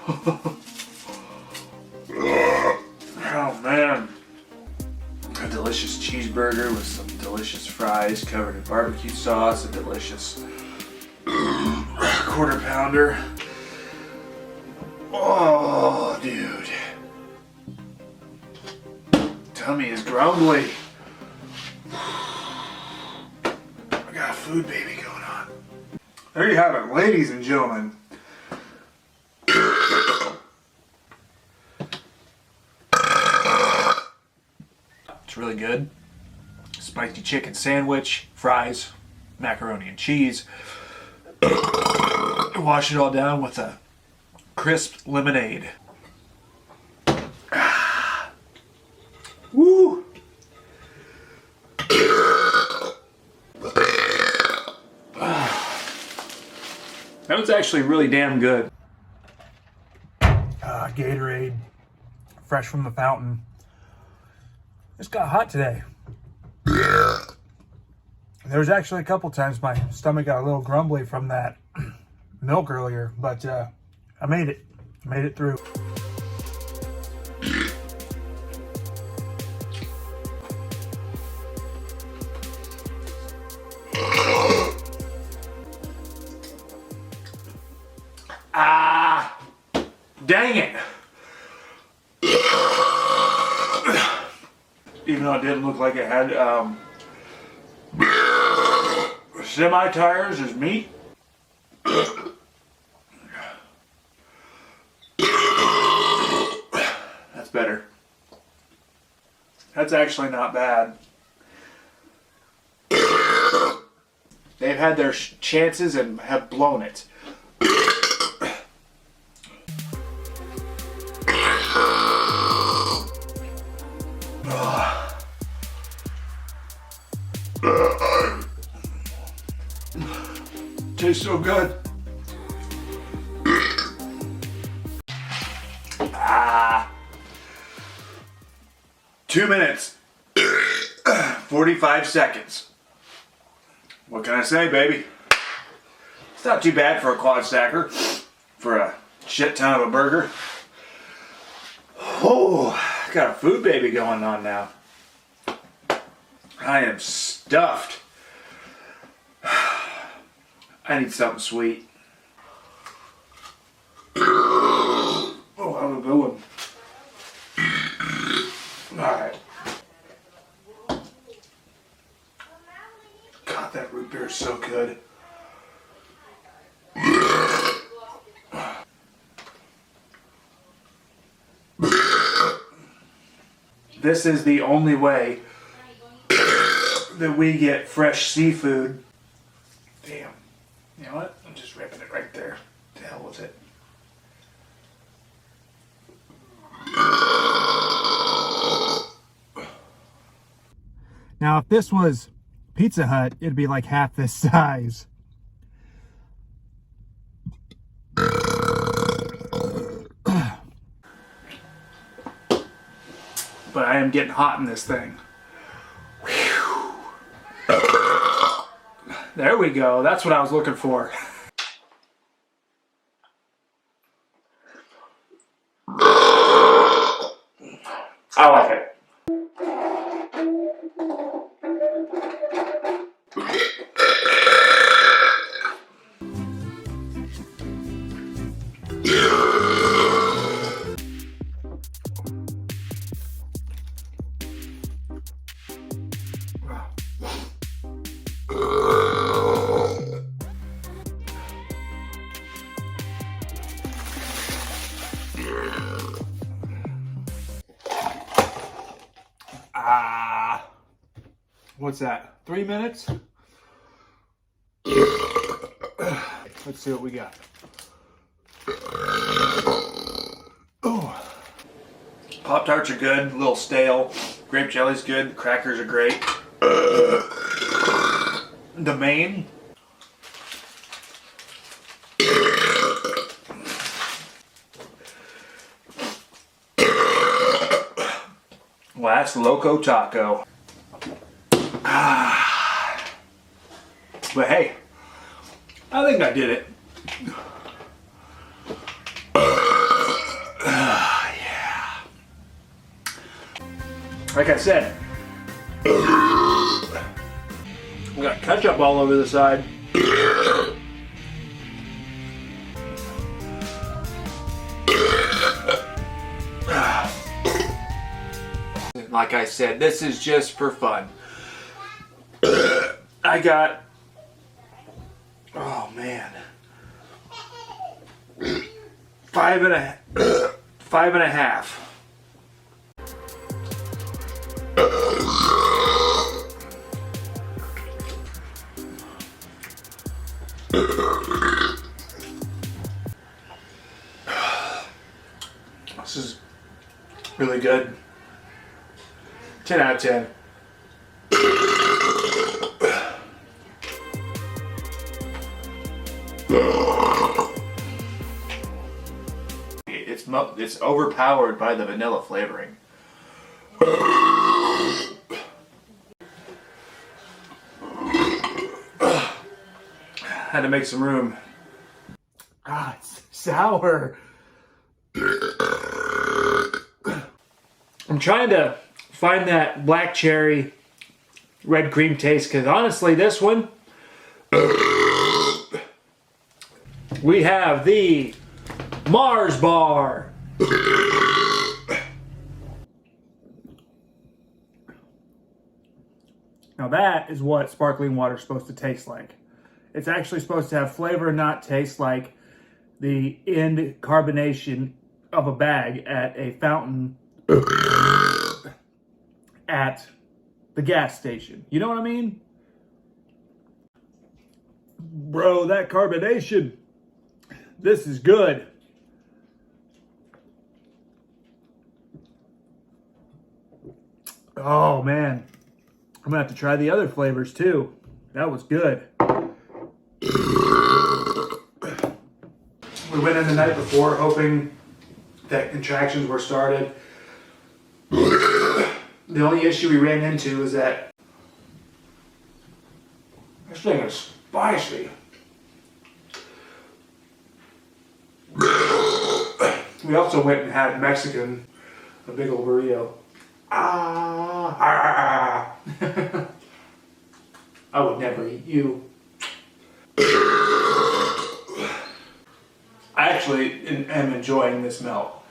Oh man. A delicious cheeseburger with some delicious fries covered in barbecue sauce, a delicious quarter pounder. Oh, dude. Tummy is grumbly. I got a food baby going on. There you have it, ladies and gentlemen. It's really good. Spicy chicken sandwich, fries, macaroni and cheese. Wash it all down with a crisp lemonade. Woo! That was actually really damn good. Gatorade, fresh from the fountain. It's got hot today. There was actually a couple times my stomach got a little grumbly from that milk earlier, but I made it. Made it through. Ah, dang it. Even though it didn't look like it had semi-tires as meat. That's better. That's actually not bad. They've had their chances and have blown it. Tastes so good. 2 minutes, 45 seconds. What can I say, baby? It's not too bad for a quad stacker, for a shit ton of a burger. Oh, got a food baby going on now. I am stuffed. I need something sweet. Oh, that was a good one. Alright. God, that root beer is so good. This is the only way that we get fresh seafood. Damn. You know what? I'm just ripping it right there. To hell with it. Now, if this was Pizza Hut, it'd be like half this size. But I am getting hot in this thing. There we go. That's what I was looking for. I like it. What's that? 3 minutes? Let's see what we got. Oh. Pop-Tarts are good, a little stale. Grape jelly's good, the crackers are great. The main. Last Loco Taco. But hey, I think I did it. Like I said, we got ketchup all over the side. Like I said, this is just for fun. I got, oh man, 5.5. This is really good. 10 out of 10. It's overpowered by the vanilla flavoring. Had to make some room. Ah, it's sour. I'm trying to find that black cherry red cream taste, because honestly this one, we have the Mars bar. Now that is what sparkling water is supposed to taste like. It's actually supposed to have flavor and not taste like the end carbonation of a bag at a fountain at the gas station. You know what I mean? Bro, that carbonation, this is good. Oh man, I'm gonna have to try the other flavors too. That was good. We went in the night before hoping that contractions were started. The only issue we ran into is that this thing is spicy. We also went and had Mexican, a big old burrito. I would never eat you. I actually am enjoying this melt.